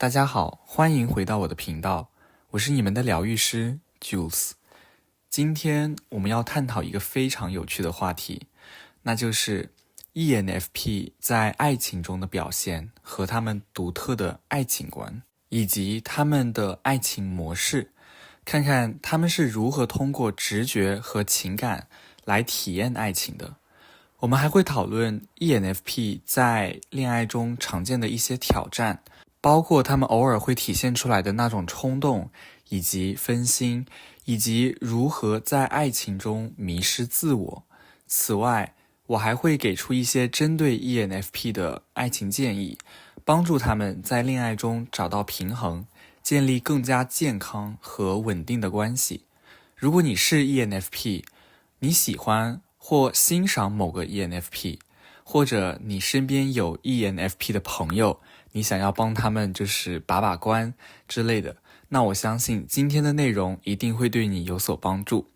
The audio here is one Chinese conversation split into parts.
大家好，欢迎回到我的频道，我是你们的疗愈师 Jules。今天我们要探讨一个非常有趣的话题，那就是 ENFP 在爱情中的表现和他们独特的爱情观，以及他们的爱情模式，看看他们是如何通过直觉和情感来体验爱情的。我们还会讨论 ENFP 在恋爱中常见的一些挑战，包括他们偶尔会体现出来的那种冲动，以及分心，以及如何在爱情中迷失自我。此外，我还会给出一些针对 ENFP 的爱情建议，帮助他们在恋爱中找到平衡，建立更加健康和稳定的关系。如果你是 ENFP， 你喜欢或欣赏某个 ENFP， 或者你身边有 ENFP 的朋友，你想要帮他们把把关之类的，那我相信今天的内容一定会对你有所帮助。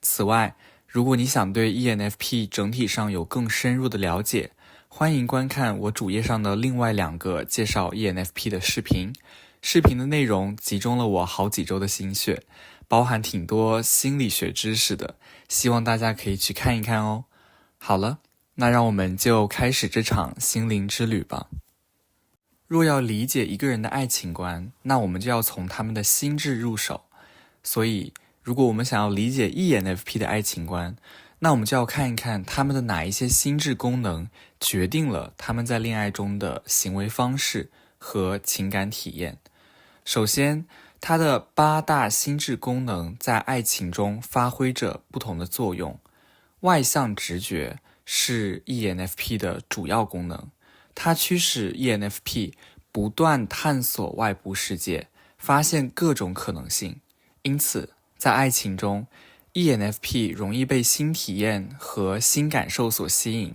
此外，如果你想对 ENFP 整体上有更深入的了解，欢迎观看我主页上的另外2个介绍 ENFP 的视频。视频的内容集中了我好几周的心血，包含挺多心理学知识的，希望大家可以去看一看哦。好了，那让我们就开始这场心灵之旅吧。若要理解一个人的爱情观，那我们就要从他们的心智入手。所以，如果我们想要理解 ENFP 的爱情观，那我们就要看一看他们的哪一些心智功能决定了他们在恋爱中的行为方式和情感体验。首先，他的8大心智功能在爱情中发挥着不同的作用。外向直觉是 ENFP 的主要功能，它驱使 ENFP 不断探索外部世界，发现各种可能性。因此，在爱情中， ENFP 容易被新体验和新感受所吸引，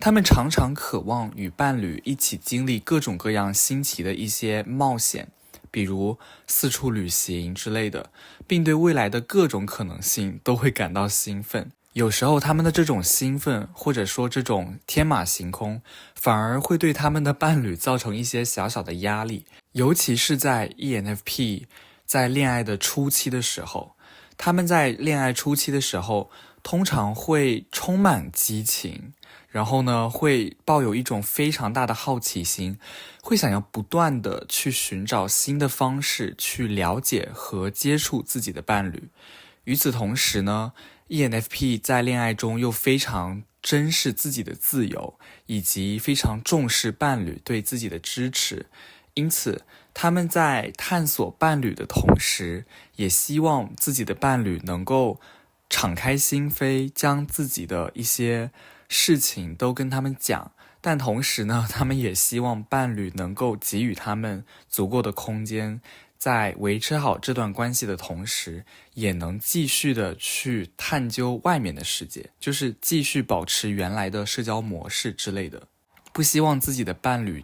他们常常渴望与伴侣一起经历各种各样新奇的一些冒险，比如四处旅行之类的，并对未来的各种可能性都会感到兴奋。有时候他们的这种兴奋，或者说这种天马行空，反而会对他们的伴侣造成一些小小的压力，尤其是在 ENFP 在恋爱的初期的时候。他们在恋爱初期的时候通常会充满激情，然后呢会抱有一种非常大的好奇心，会想要不断的去寻找新的方式去了解和接触自己的伴侣。与此同时呢， ENFP 在恋爱中又非常珍视自己的自由，以及非常重视伴侣对自己的支持。因此他们在探索伴侣的同时，也希望自己的伴侣能够敞开心扉，将自己的一些事情都跟他们讲，但同时呢，他们也希望伴侣能够给予他们足够的空间，在维持好这段关系的同时，也能继续的去探究外面的世界，就是继续保持原来的社交模式之类的，不希望自己的伴侣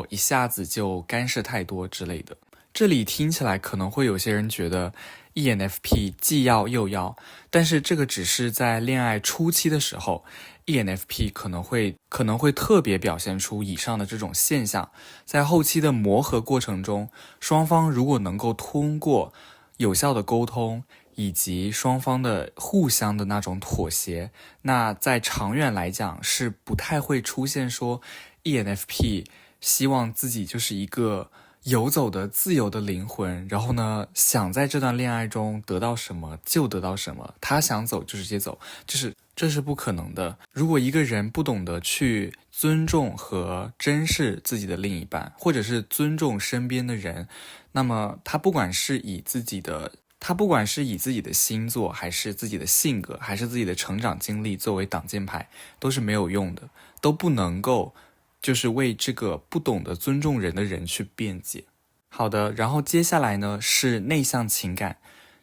一下子就干涉太多之类的。这里听起来可能会有些人觉得 ENFP 既要又要，但是这个只是在恋爱初期的时候， ENFP 可能会特别表现出以上的这种现象。在后期的磨合过程中，双方如果能够通过有效的沟通，以及双方的互相的那种妥协，那在长远来讲是不太会出现说 ENFP 希望自己就是一个游走的自由的灵魂，然后呢想在这段恋爱中得到什么就得到什么，他想走就直接走，这是不可能的。如果一个人不懂得去尊重和珍视自己的另一半，或者是尊重身边的人，那么他不管是以自己的星座，还是自己的性格，还是自己的成长经历作为挡箭牌，都是没有用的，都不能够为这个不懂得尊重人的人去辩解。好的，然后接下来呢是内向情感，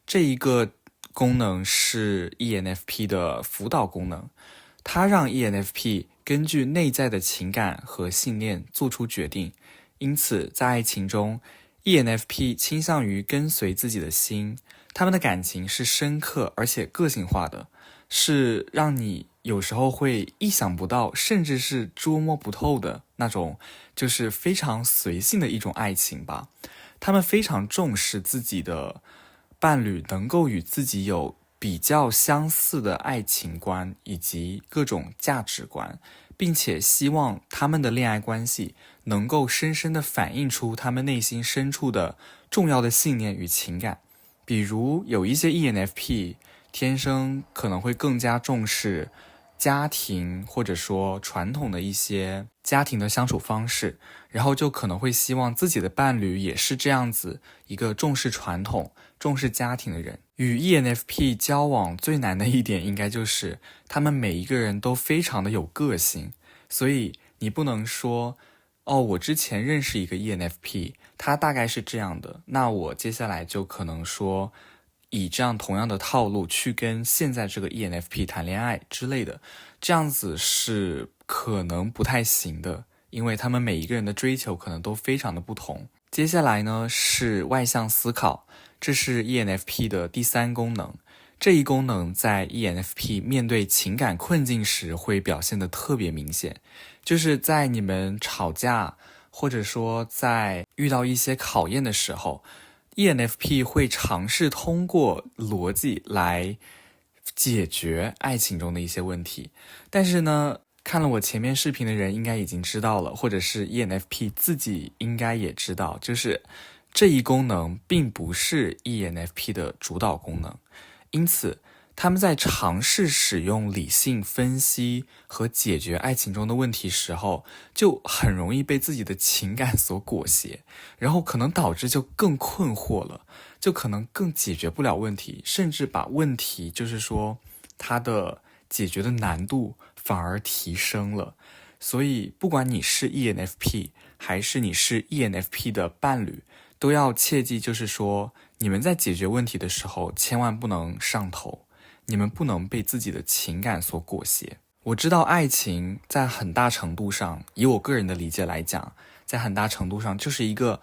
这一个功能是 ENFP 的辅导功能，它让 ENFP 根据内在的情感和信念做出决定。因此在爱情中， ENFP 倾向于跟随自己的心，他们的感情是深刻而且个性化的，是让你有时候会意想不到，甚至是捉摸不透的那种就是非常随性的一种爱情吧。他们非常重视自己的伴侣能够与自己有比较相似的爱情观以及各种价值观，并且希望他们的恋爱关系能够深深地反映出他们内心深处的重要的信念与情感。比如有一些 ENFP 天生可能会更加重视家庭，或者说传统的一些家庭的相处方式，然后就可能会希望自己的伴侣也是这样子一个重视传统、重视家庭的人。与 ENFP 交往最难的一点应该就是他们每一个人都非常的有个性，所以你不能说我之前认识一个 ENFP， 他大概是这样的，那我接下来就可能说以这样同样的套路去跟现在这个 ENFP 谈恋爱之类的，这样子是可能不太行的，因为他们每一个人的追求可能都非常的不同。接下来呢是外向思考，这是 ENFP 的第3功能。这一功能在 ENFP 面对情感困境时会表现得特别明显，就是在你们吵架，或者说在遇到一些考验的时候， ENFP 会尝试通过逻辑来解决爱情中的一些问题。但是呢，看了我前面视频的人应该已经知道了，或者是 ENFP 自己应该也知道，就是这一功能并不是 ENFP 的主导功能。因此他们在尝试使用理性分析和解决爱情中的问题时候，就很容易被自己的情感所裹挟，然后可能导致就更困惑了，就可能更解决不了问题，甚至把问题就是说它的解决的难度反而提升了。所以不管你是 ENFP 还是你是 ENFP 的伴侣，都要切记，就是说你们在解决问题的时候千万不能上头，你们不能被自己的情感所裹挟。我知道爱情在很大程度上，以我个人的理解来讲，在很大程度上就是一个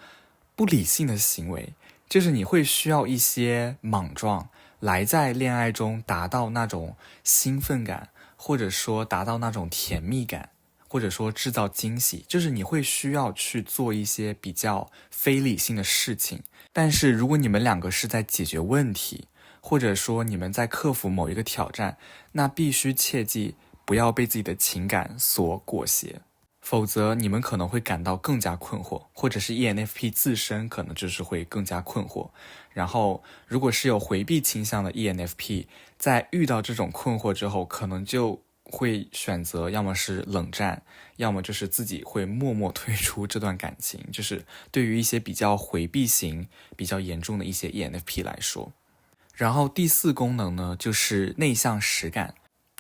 不理性的行为，就是你会需要一些莽撞来在恋爱中达到那种兴奋感，或者说达到那种甜蜜感，或者说制造惊喜，就是你会需要去做一些比较非理性的事情。但是如果你们两个是在解决问题，或者说你们在克服某一个挑战，那必须切记不要被自己的情感所裹挟，否则你们可能会感到更加困惑，或者是 ENFP 自身可能就是会更加困惑。然后如果是有回避倾向的 ENFP， 在遇到这种困惑之后，可能就会选择要么是冷战，要么就是自己会默默退出这段感情，就是对于一些比较回避型比较严重的一些 ENFP 来说。然后第4功能呢，就是内向实感。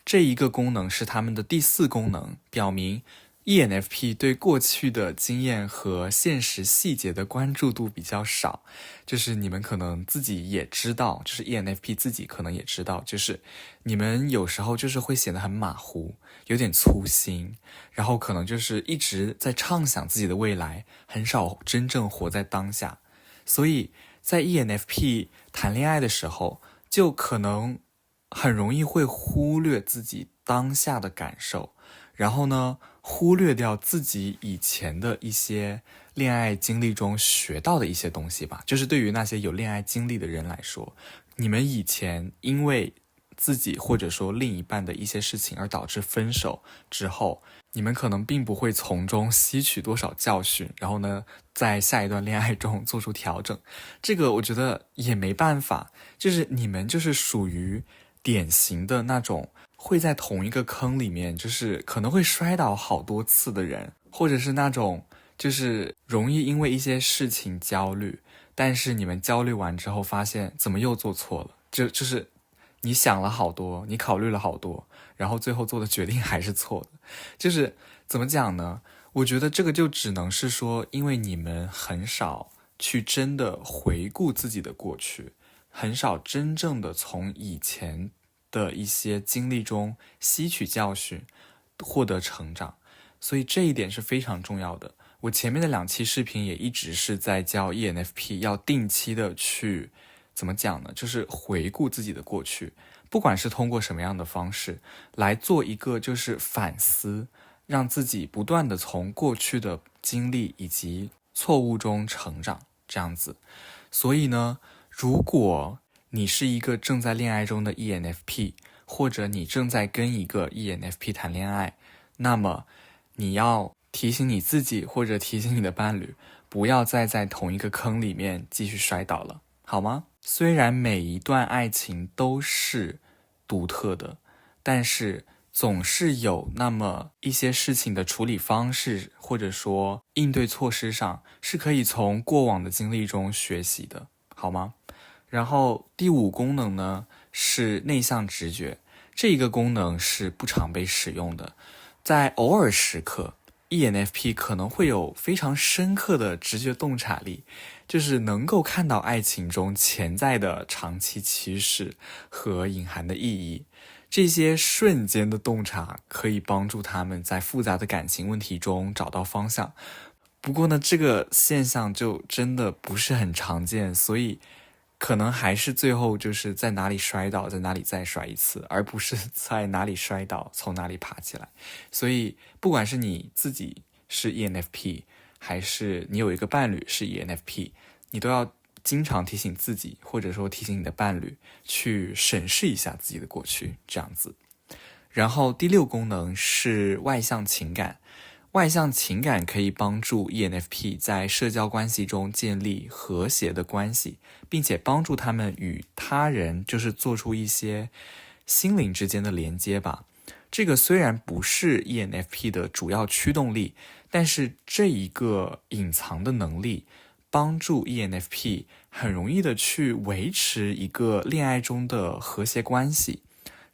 这一个功能是他们的第4功能，表明 ENFP 对过去的经验和现实细节的关注度比较少。就是你们可能自己也知道，就是 ENFP 自己可能也知道，就是你们有时候就是会显得很马虎，有点粗心，然后可能就是一直在畅想自己的未来，很少真正活在当下。所以在 ENFP 谈恋爱的时候，就可能很容易会忽略自己当下的感受，然后呢，忽略掉自己以前的一些恋爱经历中学到的一些东西吧。就是对于那些有恋爱经历的人来说，你们以前因为自己或者说另一半的一些事情而导致分手之后，你们可能并不会从中吸取多少教训，然后呢，在下一段恋爱中做出调整。这个我觉得也没办法，就是你们就是属于典型的那种会在同一个坑里面，就是可能会摔倒好多次的人，或者是那种就是容易因为一些事情焦虑，但是你们焦虑完之后发现怎么又做错了，就是你想了好多，你考虑了好多，然后最后做的决定还是错的。就是怎么讲呢，我觉得这个就只能是说，因为你们很少去真的回顾自己的过去，很少真正的从以前的一些经历中吸取教训，获得成长，所以这一点是非常重要的。我前面的2期视频也一直是在教 ENFP 要定期的去怎么讲呢，就是回顾自己的过去，不管是通过什么样的方式来做一个就是反思，让自己不断的从过去的经历以及错误中成长，这样子。所以呢，如果你是一个正在恋爱中的 ENFP， 或者你正在跟一个 ENFP 谈恋爱，那么你要提醒你自己或者提醒你的伴侣，不要再在同一个坑里面继续摔倒了，好吗？虽然每一段爱情都是独特的，但是总是有那么一些事情的处理方式，或者说应对措施上，是可以从过往的经历中学习的，好吗？然后第5功能呢，是内向直觉。这一个功能是不常被使用的，在偶尔时刻， ENFP 可能会有非常深刻的直觉洞察力，就是能够看到爱情中潜在的长期趋势和隐含的意义。这些瞬间的洞察可以帮助他们在复杂的感情问题中找到方向。不过呢，这个现象就真的不是很常见，所以可能还是最后就是在哪里摔倒，在哪里再摔一次，而不是在哪里摔倒，从哪里爬起来。所以不管是你自己是 ENFP， 还是你有一个伴侣是 ENFP， 你都要经常提醒自己，或者说提醒你的伴侣，去审视一下自己的过去，这样子。然后第6功能是外向情感。外向情感可以帮助 ENFP 在社交关系中建立和谐的关系，并且帮助他们与他人就是做出一些心灵之间的连接吧。这个虽然不是 ENFP 的主要驱动力，但是这一个隐藏的能力帮助 ENFP 很容易的去维持一个恋爱中的和谐关系，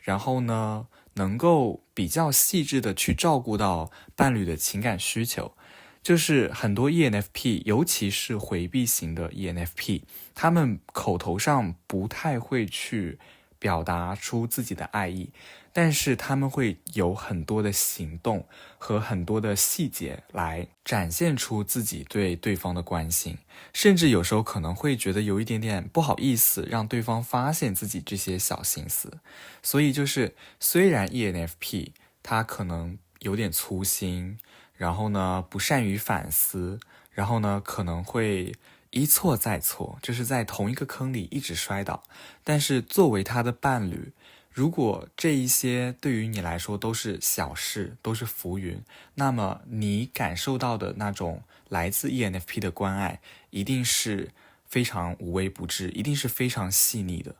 然后呢，能够比较细致的去照顾到伴侣的情感需求。就是很多 ENFP， 尤其是回避型的 ENFP， 他们口头上不太会去表达出自己的爱意，但是他们会有很多的行动和很多的细节来展现出自己对对方的关心，甚至有时候可能会觉得有一点点不好意思让对方发现自己这些小心思。所以就是虽然 ENFP 他可能有点粗心，然后呢不善于反思，然后呢可能会一错再错，就是在同一个坑里一直摔倒，但是作为他的伴侣，如果这一些对于你来说都是小事，都是浮云，那么你感受到的那种来自 ENFP 的关爱一定是非常无微不至，一定是非常细腻的。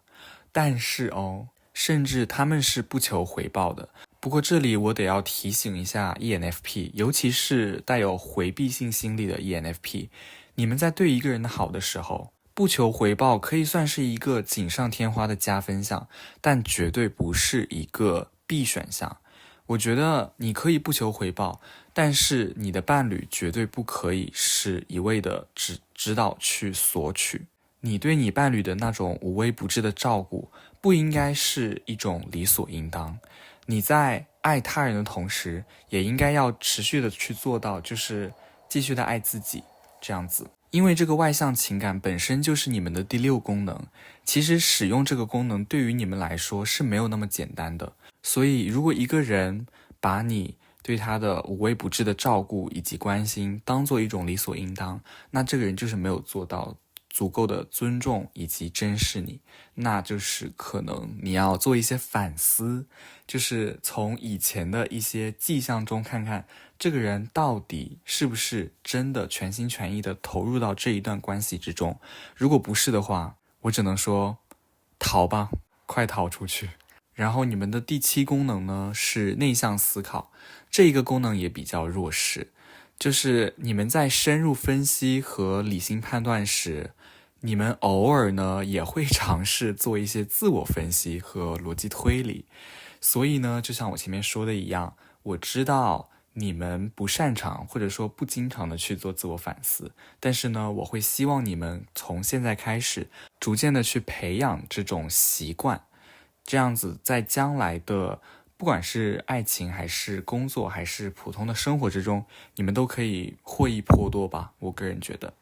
但是甚至他们是不求回报的。不过这里我得要提醒一下 ENFP， 尤其是带有回避性心理的 ENFP， 你们在对一个人的好的时候，不求回报可以算是一个锦上添花的加分项，但绝对不是一个必选项。我觉得你可以不求回报，但是你的伴侣绝对不可以是一味的只知道去索取。你对你伴侣的那种无微不至的照顾，不应该是一种理所应当。你在爱他人的同时，也应该要持续的去做到，就是继续的爱自己，这样子。因为这个外向情感本身就是你们的第6功能，其实使用这个功能对于你们来说是没有那么简单的。所以如果一个人把你对他的无微不至的照顾以及关心当做一种理所应当，那这个人就是没有做到足够的尊重以及珍视你，那就是可能你要做一些反思，就是从以前的一些迹象中看看这个人到底是不是真的全心全意的投入到这一段关系之中。如果不是的话，我只能说逃吧，快逃出去。然后你们的第7功能呢是内向思考，这一个功能也比较弱势，就是你们在深入分析和理性判断时，你们偶尔呢也会尝试做一些自我分析和逻辑推理。所以呢，就像我前面说的一样，我知道你们不擅长或者说不经常的去做自我反思，但是呢，我会希望你们从现在开始逐渐的去培养这种习惯，这样子在将来的不管是爱情还是工作还是普通的生活之中，你们都可以获益颇多吧，我个人觉得。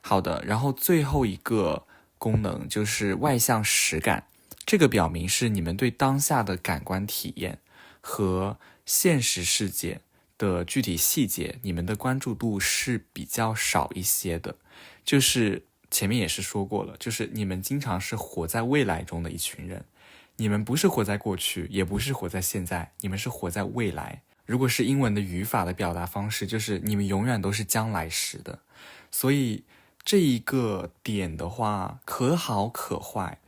好的，然后最后一个功能就是外向实感，这个表明是你们对当下的感官体验和现实世界的具体细节，你们的关注度是比较少一些的。就是前面也是说过了，就是你们经常是活在未来中的一群人，你们不是活在过去，也不是活在现在，你们是活在未来。如果是英文的语法的表达方式，就是你们永远都是将来时的。所以这一个点的话，可好可坏。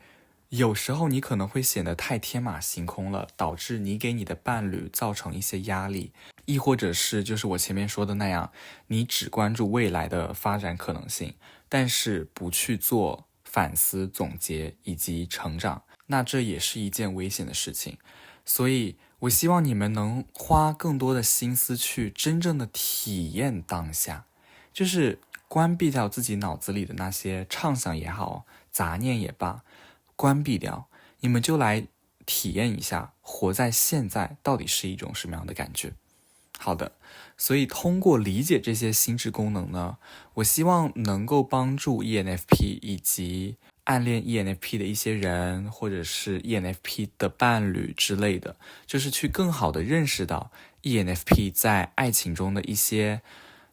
有时候你可能会显得太天马行空了，导致你给你的伴侣造成一些压力，亦或者是就是我前面说的那样，你只关注未来的发展可能性，但是不去做反思、总结以及成长，那这也是一件危险的事情。所以我希望你们能花更多的心思去真正的体验当下，就是关闭掉自己脑子里的那些畅想也好，杂念也罢，关闭掉，你们就来体验一下活在现在到底是一种什么样的感觉。好的，所以通过理解这些心智功能呢，我希望能够帮助 ENFP 以及暗恋 ENFP 的一些人，或者是 ENFP 的伴侣之类的，就是去更好的认识到 ENFP 在爱情中的一些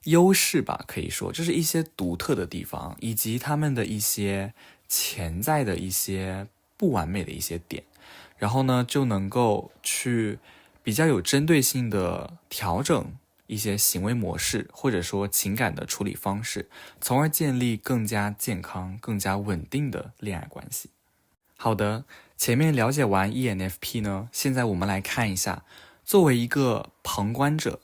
优势吧，可以说就是一些独特的地方，以及他们的一些潜在的一些不完美的一些点，然后呢就能够去比较有针对性的调整一些行为模式，或者说情感的处理方式，从而建立更加健康、更加稳定的恋爱关系。好的，前面了解完 ENFP 呢，现在我们来看一下，作为一个旁观者，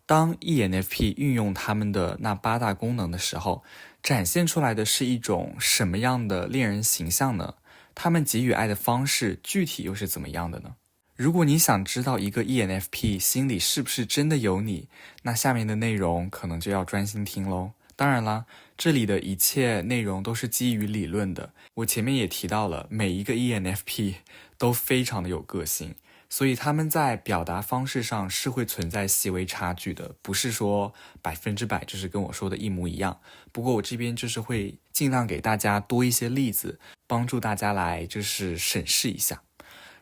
当 ENFP 运用他们的那8大功能的时候，展现出来的是一种什么样的恋人形象呢？他们给予爱的方式具体又是怎么样的呢？如果你想知道一个 ENFP 心里是不是真的有你，那下面的内容可能就要专心听咯。当然啦，这里的一切内容都是基于理论的，我前面也提到了，每一个 ENFP 都非常的有个性，所以他们在表达方式上是会存在细微差距的，不是说100%就是跟我说的一模一样。不过我这边就是会尽量给大家多一些例子，帮助大家来就是审视一下。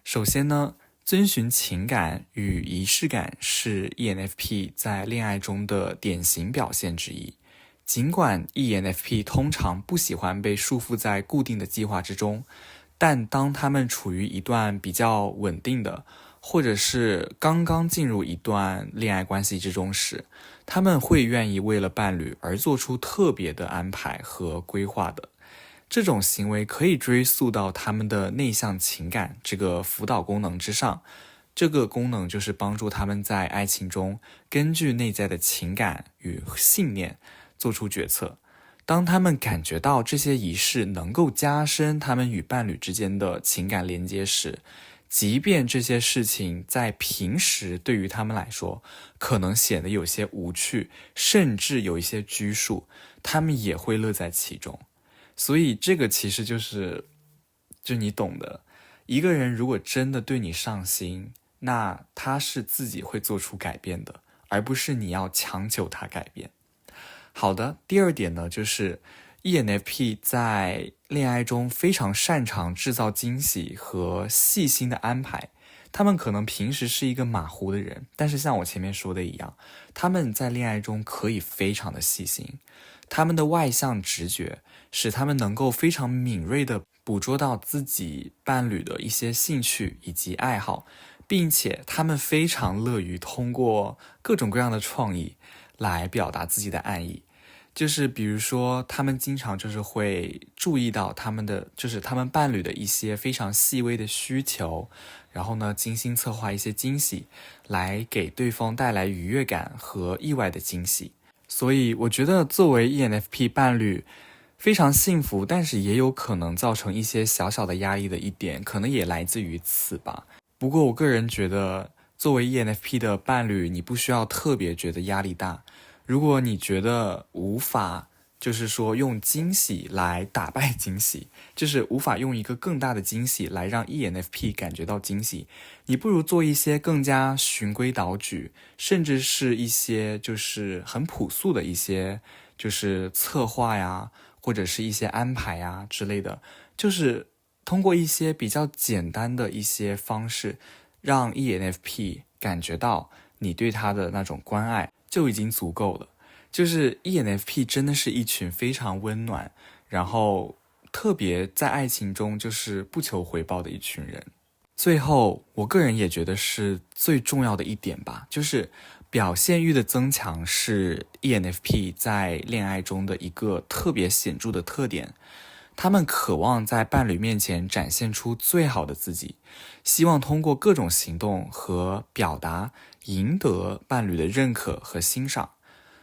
首先呢，遵循情感与仪式感是 ENFP 在恋爱中的典型表现之一。尽管 ENFP 通常不喜欢被束缚在固定的计划之中，但当他们处于一段比较稳定的，或者是刚刚进入一段恋爱关系之中时，他们会愿意为了伴侣而做出特别的安排和规划的。这种行为可以追溯到他们的内向情感这个辅导功能之上，这个功能就是帮助他们在爱情中根据内在的情感与信念做出决策。当他们感觉到这些仪式能够加深他们与伴侣之间的情感连接时，即便这些事情在平时对于他们来说可能显得有些无趣，甚至有一些拘束，他们也会乐在其中。所以这个其实就你懂的，一个人如果真的对你上心，那他是自己会做出改变的，而不是你要强求他改变。好的，第二点呢，就是 ENFP 在恋爱中非常擅长制造惊喜和细心的安排。他们可能平时是一个马虎的人，但是像我前面说的一样，他们在恋爱中可以非常的细心。他们的外向直觉使他们能够非常敏锐地捕捉到自己伴侣的一些兴趣以及爱好，并且他们非常乐于通过各种各样的创意来表达自己的爱意。就是比如说他们经常就是会注意到他们伴侣的一些非常细微的需求，然后呢精心策划一些惊喜来给对方带来愉悦感和意外的惊喜。所以我觉得作为 ENFP 伴侣非常幸福，但是也有可能造成一些小小的压力的一点，可能也来自于此吧。不过我个人觉得作为 ENFP 的伴侣，你不需要特别觉得压力大。如果你觉得无法就是说用惊喜来打败惊喜，就是无法用一个更大的惊喜来让 ENFP 感觉到惊喜，你不如做一些更加循规蹈矩，甚至是一些就是很朴素的一些就是策划呀，或者是一些安排呀之类的，就是通过一些比较简单的一些方式，让 ENFP 感觉到你对他的那种关爱就已经足够了。就是 ENFP 真的是一群非常温暖，然后特别在爱情中就是不求回报的一群人。最后，我个人也觉得是最重要的一点吧，就是表现欲的增强是 ENFP 在恋爱中的一个特别显著的特点。他们渴望在伴侣面前展现出最好的自己，希望通过各种行动和表达赢得伴侣的认可和欣赏。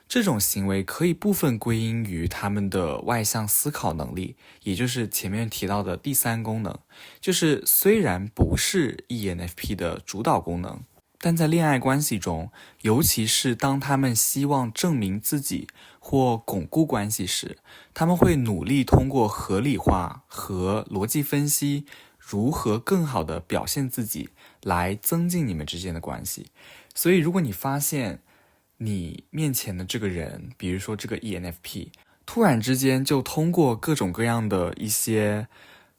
这种行为可以部分归因于他们的外向思考能力，也就是前面提到的第三功能，就是虽然不是 ENFP 的主导功能，但在恋爱关系中，尤其是当他们希望证明自己或巩固关系时，他们会努力通过合理化和逻辑分析，如何更好地表现自己，来增进你们之间的关系。所以如果你发现你面前的这个人，比如说这个 ENFP， 突然之间就通过各种各样的一些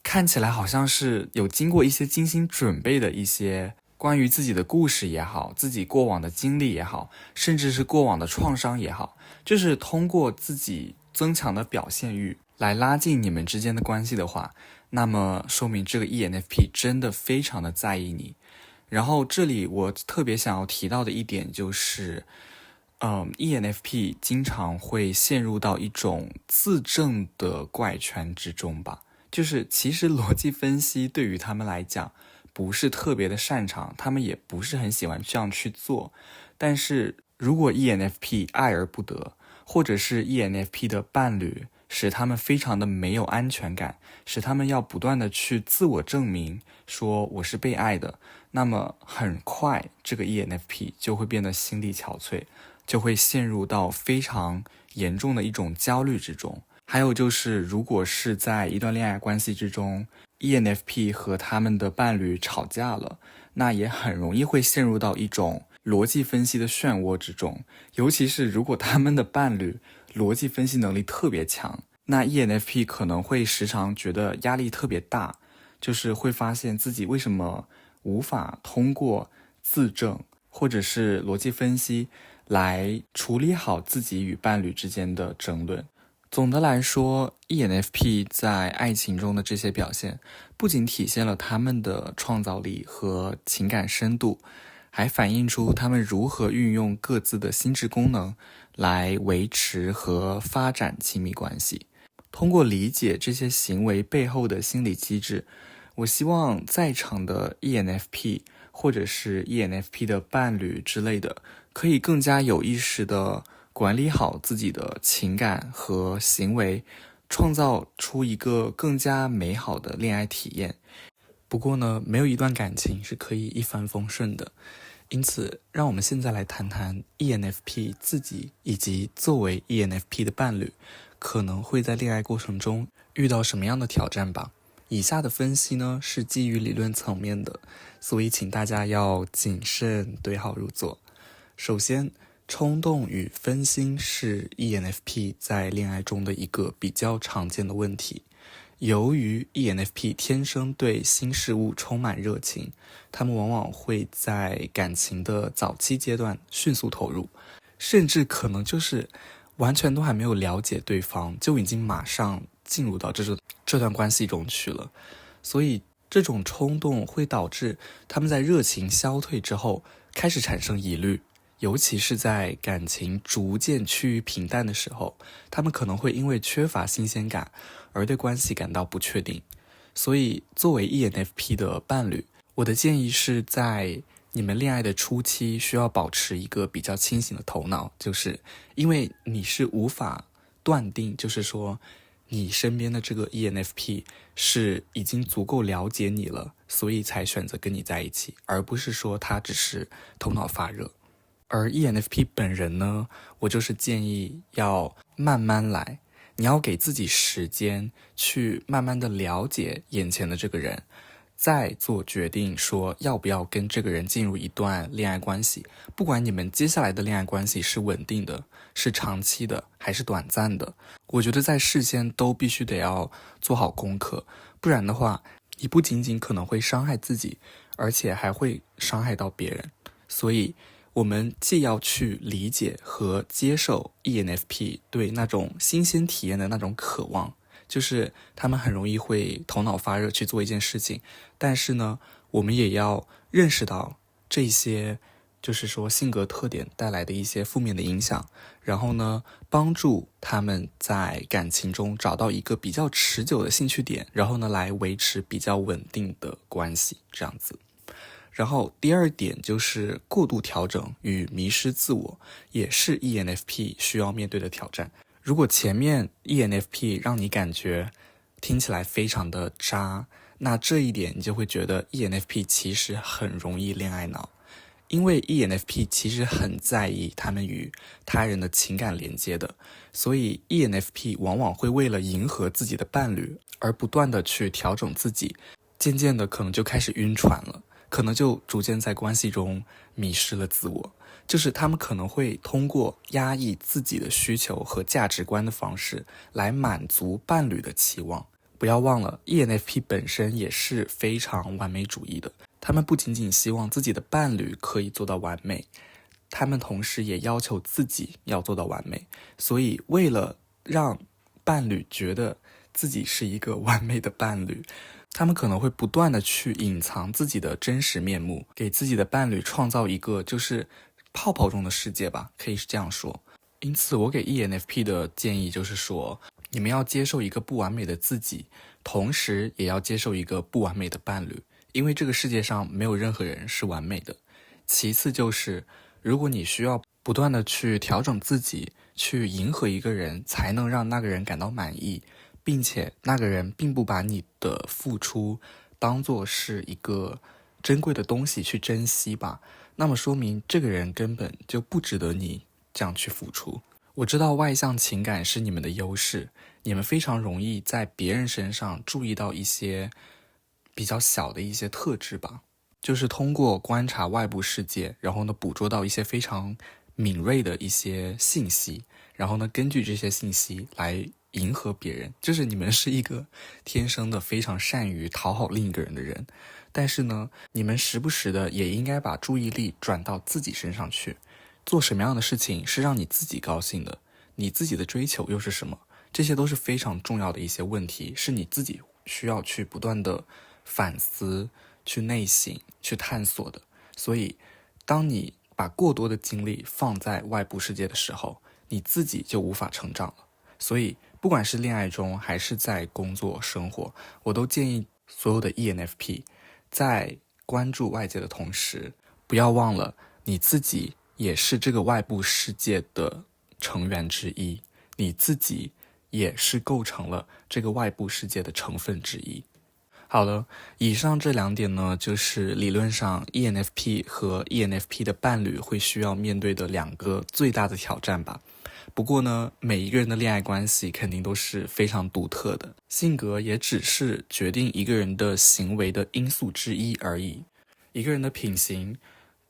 看起来好像是有经过一些精心准备的一些关于自己的故事也好，自己过往的经历也好，甚至是过往的创伤也好，就是通过自己增强的表现欲来拉近你们之间的关系的话，那么说明这个 ENFP 真的非常的在意你。然后这里我特别想要提到的一点就是ENFP 经常会陷入到一种自证的怪圈之中吧，就是其实逻辑分析对于他们来讲不是特别的擅长，他们也不是很喜欢这样去做。但是如果 ENFP 爱而不得，或者是 ENFP 的伴侣使他们非常的没有安全感，使他们要不断的去自我证明说我是被爱的，那么很快这个 ENFP 就会变得心力憔悴，就会陷入到非常严重的一种焦虑之中。还有就是如果是在一段恋爱关系之中， ENFP 和他们的伴侣吵架了，那也很容易会陷入到一种逻辑分析的漩涡之中。尤其是如果他们的伴侣逻辑分析能力特别强，那 ENFP 可能会时常觉得压力特别大，就是会发现自己为什么无法通过自证或者是逻辑分析来处理好自己与伴侣之间的争论。总的来说， ENFP 在爱情中的这些表现不仅体现了他们的创造力和情感深度，还反映出他们如何运用各自的心智功能来维持和发展亲密关系。通过理解这些行为背后的心理机制，我希望在场的 ENFP 或者是 ENFP 的伴侣之类的，可以更加有意识地管理好自己的情感和行为，创造出一个更加美好的恋爱体验。不过呢，没有一段感情是可以一帆风顺的，因此让我们现在来谈谈 ENFP 自己以及作为 ENFP 的伴侣可能会在恋爱过程中遇到什么样的挑战吧。以下的分析呢是基于理论层面的，所以请大家要谨慎对号入座。首先，冲动与分心是 ENFP 在恋爱中的一个比较常见的问题。由于 ENFP 天生对新事物充满热情，他们往往会在感情的早期阶段迅速投入，甚至可能就是完全都还没有了解对方，就已经马上进入到这段关系中去了。所以这种冲动会导致他们在热情消退之后开始产生疑虑，尤其是在感情逐渐趋于平淡的时候，他们可能会因为缺乏新鲜感而对关系感到不确定。所以作为 ENFP 的伴侣，我的建议是在你们恋爱的初期需要保持一个比较清醒的头脑，就是因为你是无法断定，就是说你身边的这个 ENFP 是已经足够了解你了，所以才选择跟你在一起，而不是说他只是头脑发热。而 ENFP 本人呢，我就是建议要慢慢来，你要给自己时间去慢慢的了解眼前的这个人，再做决定说要不要跟这个人进入一段恋爱关系。不管你们接下来的恋爱关系是稳定的，是长期的，还是短暂的，我觉得在事先都必须得要做好功课，不然的话，你不仅仅可能会伤害自己，而且还会伤害到别人。所以我们既要去理解和接受 ENFP 对那种新鲜体验的那种渴望，就是他们很容易会头脑发热去做一件事情，但是呢，我们也要认识到这些就是说性格特点带来的一些负面的影响，然后呢，帮助他们在感情中找到一个比较持久的兴趣点，然后呢，来维持比较稳定的关系，这样子。然后第二点就是过度调整与迷失自我，也是 ENFP 需要面对的挑战。如果前面 ENFP 让你感觉听起来非常的渣，那这一点你就会觉得 ENFP 其实很容易恋爱脑。因为 ENFP 其实很在意他们与他人的情感连接的，所以 ENFP 往往会为了迎合自己的伴侣而不断的去调整自己，渐渐的可能就开始晕船了，可能就逐渐在关系中迷失了自我。就是他们可能会通过压抑自己的需求和价值观的方式来满足伴侣的期望。不要忘了 ENFP 本身也是非常完美主义的，他们不仅仅希望自己的伴侣可以做到完美，他们同时也要求自己要做到完美。所以为了让伴侣觉得自己是一个完美的伴侣，他们可能会不断的去隐藏自己的真实面目，给自己的伴侣创造一个就是泡泡中的世界吧，可以是这样说。因此我给 ENFP 的建议就是说，你们要接受一个不完美的自己，同时也要接受一个不完美的伴侣，因为这个世界上没有任何人是完美的。其次就是，如果你需要不断的去调整自己，去迎合一个人，才能让那个人感到满意，并且那个人并不把你的付出当作是一个珍贵的东西去珍惜吧，那么说明这个人根本就不值得你这样去付出。我知道外向情感是你们的优势，你们非常容易在别人身上注意到一些比较小的一些特质吧，就是通过观察外部世界，然后呢捕捉到一些非常敏锐的一些信息，然后呢根据这些信息来迎合别人。就是你们是一个天生的非常善于讨好另一个人的人，但是呢你们时不时的也应该把注意力转到自己身上去，做什么样的事情是让你自己高兴的，你自己的追求又是什么，这些都是非常重要的一些问题，是你自己需要去不断的反思，去内省，去探索的。所以当你把过多的精力放在外部世界的时候，你自己就无法成长了。所以不管是恋爱中还是在工作生活，我都建议所有的 ENFP 在关注外界的同时，不要忘了你自己也是这个外部世界的成员之一，你自己也是构成了这个外部世界的成分之一。好了，以上这两点呢，就是理论上 ENFP 和 ENFP 的伴侣会需要面对的两个最大的挑战吧。不过呢，每一个人的恋爱关系肯定都是非常独特的，性格也只是决定一个人的行为的因素之一而已。一个人的品行、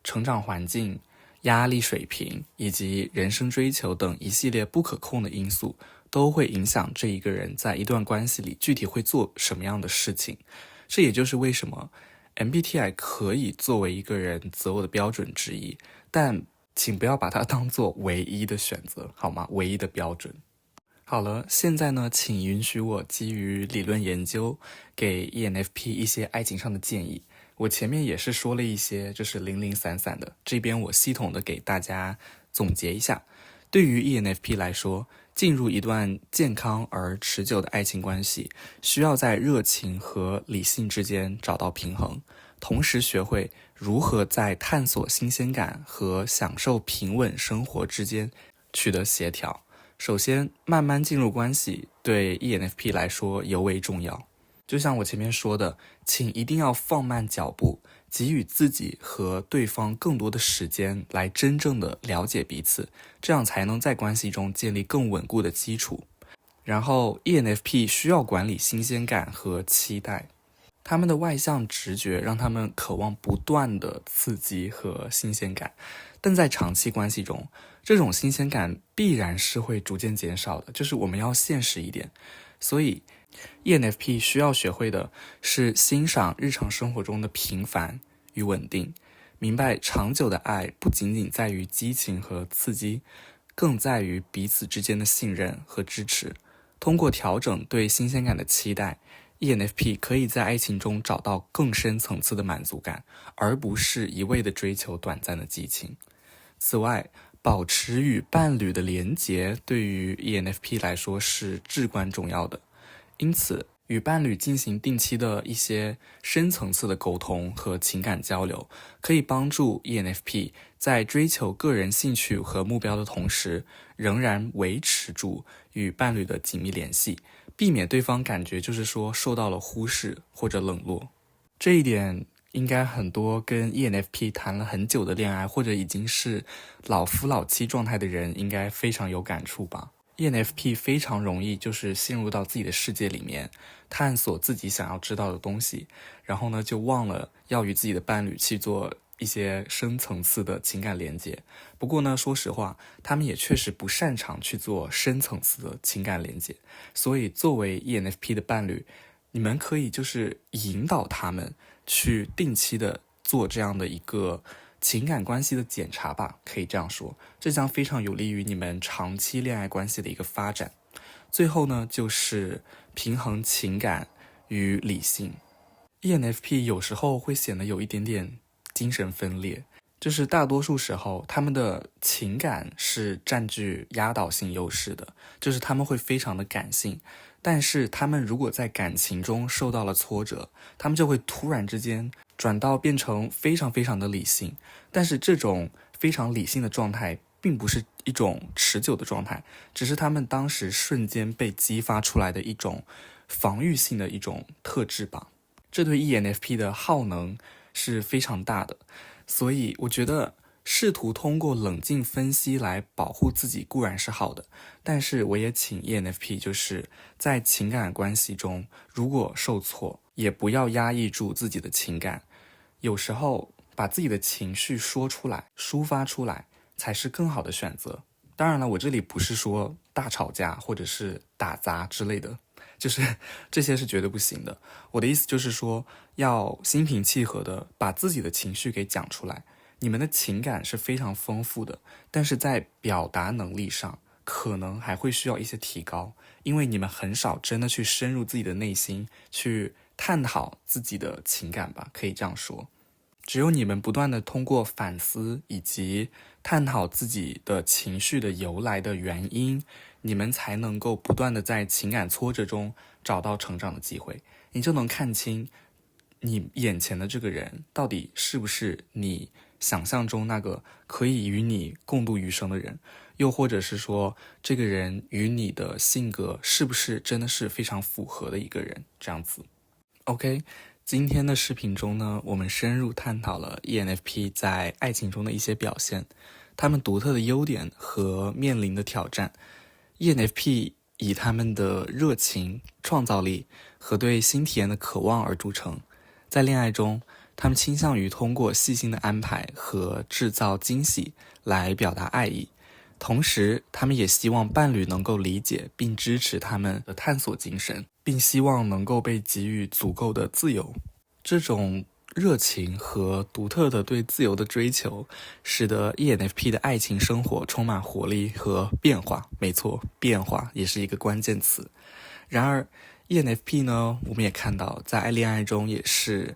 成长环境、压力水平以及人生追求等一系列不可控的因素，都会影响这一个人在一段关系里具体会做什么样的事情。这也就是为什么 MBTI 可以作为一个人择偶的标准之一，但请不要把它当作唯一的选择，好吗？唯一的标准。好了，现在呢，请允许我基于理论研究给 ENFP 一些爱情上的建议。我前面也是说了一些，就是零零散散的，这边我系统的给大家总结一下。对于 ENFP 来说，进入一段健康而持久的爱情关系，需要在热情和理性之间找到平衡，同时学会如何在探索新鲜感和享受平稳生活之间取得协调。首先，慢慢进入关系对 ENFP 来说尤为重要。就像我前面说的，请一定要放慢脚步，给予自己和对方更多的时间来真正的了解彼此，这样才能在关系中建立更稳固的基础。然后 ENFP 需要管理新鲜感和期待，他们的外向直觉让他们渴望不断的刺激和新鲜感，但在长期关系中，这种新鲜感必然是会逐渐减少的，就是我们要现实一点。所以ENFP 需要学会的是欣赏日常生活中的平凡与稳定，明白长久的爱不仅仅在于激情和刺激，更在于彼此之间的信任和支持。通过调整对新鲜感的期待， ENFP 可以在爱情中找到更深层次的满足感，而不是一味地追求短暂的激情。此外，保持与伴侣的连结对于 ENFP 来说是至关重要的，因此与伴侣进行定期的一些深层次的沟通和情感交流，可以帮助 ENFP 在追求个人兴趣和目标的同时，仍然维持住与伴侣的紧密联系，避免对方感觉就是说受到了忽视或者冷落。这一点应该很多跟 ENFP 谈了很久的恋爱，或者已经是老夫老妻状态的人应该非常有感触吧。ENFP 非常容易就是陷入到自己的世界里面，探索自己想要知道的东西，然后呢就忘了要与自己的伴侣去做一些深层次的情感连接。不过呢，说实话，他们也确实不擅长去做深层次的情感连接，所以作为 ENFP 的伴侣，你们可以就是引导他们去定期的做这样的一个情感关系的检查吧，可以这样说，这将非常有利于你们长期恋爱关系的一个发展。最后呢，就是平衡情感与理性。ENFP 有时候会显得有一点点精神分裂，就是大多数时候他们的情感是占据压倒性优势的，就是他们会非常的感性，但是他们如果在感情中受到了挫折，他们就会突然之间转到变成非常非常的理性。但是这种非常理性的状态并不是一种持久的状态，只是他们当时瞬间被激发出来的一种防御性的一种特质吧。这对 ENFP 的耗能是非常大的，所以我觉得试图通过冷静分析来保护自己固然是好的，但是我也请 ENFP 就是在情感关系中，如果受挫，也不要压抑住自己的情感，有时候把自己的情绪说出来，抒发出来才是更好的选择。当然了，我这里不是说大吵架或者是打砸之类的，就是这些是绝对不行的。我的意思就是说，要心平气和的把自己的情绪给讲出来。你们的情感是非常丰富的，但是在表达能力上可能还会需要一些提高，因为你们很少真的去深入自己的内心，去探讨自己的情感吧，可以这样说。只有你们不断的通过反思以及探讨自己的情绪的由来的原因，你们才能够不断的在情感挫折中找到成长的机会，你就能看清你眼前的这个人到底是不是你想象中那个可以与你共度余生的人，又或者是说这个人与你的性格是不是真的是非常符合的一个人，这样子。OK， 今天的视频中呢，我们深入探讨了 ENFP 在爱情中的一些表现，他们独特的优点和面临的挑战。ENFP 以他们的热情、创造力和对新体验的渴望而著称。在恋爱中，他们倾向于通过细心的安排和制造惊喜来表达爱意，同时他们也希望伴侣能够理解并支持他们的探索精神，并希望能够被给予足够的自由。这种热情和独特的对自由的追求，使得 ENFP 的爱情生活充满活力和变化。没错，变化也是一个关键词。然而 ENFP 呢，我们也看到在恋爱中也是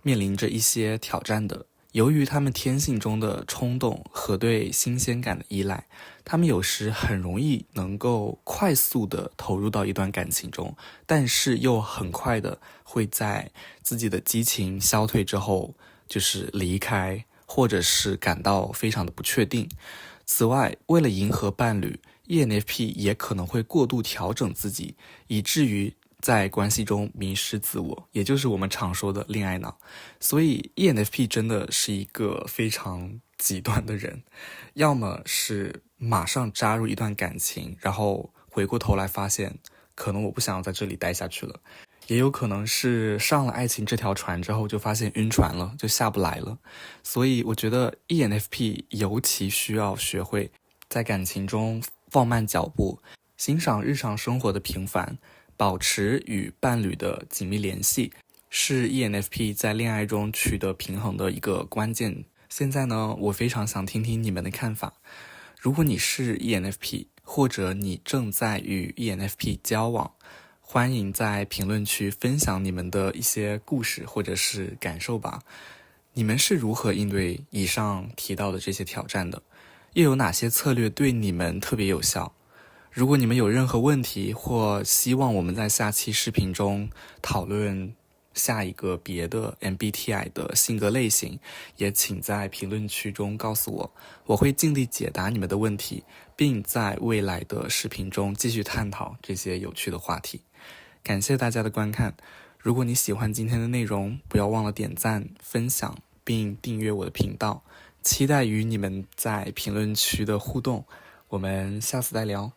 面临着一些挑战的。由于他们天性中的冲动和对新鲜感的依赖，他们有时很容易能够快速的投入到一段感情中，但是又很快的会在自己的激情消退之后就是离开，或者是感到非常的不确定。此外，为了迎合伴侣， ENFP 也可能会过度调整自己，以至于在关系中迷失自我，也就是我们常说的恋爱脑。所以 ENFP 真的是一个非常极端的人，要么是马上扎入一段感情，然后回过头来发现可能我不想要在这里待下去了，也有可能是上了爱情这条船之后就发现晕船了，就下不来了。所以我觉得 ENFP 尤其需要学会在感情中放慢脚步，欣赏日常生活的平凡，保持与伴侣的紧密联系，是 ENFP 在恋爱中取得平衡的一个关键现在呢，我非常想听听你们的看法。如果你是 ENFP，或者你正在与 ENFP 交往，欢迎在评论区分享你们的一些故事或者是感受吧。你们是如何应对以上提到的这些挑战的？又有哪些策略对你们特别有效？如果你们有任何问题，或希望我们在下期视频中讨论下一个别的 MBTI 的性格类型，也请在评论区中告诉我，我会尽力解答你们的问题，并在未来的视频中继续探讨这些有趣的话题。感谢大家的观看，如果你喜欢今天的内容，不要忘了点赞、分享并订阅我的频道，期待与你们在评论区的互动，我们下次再聊。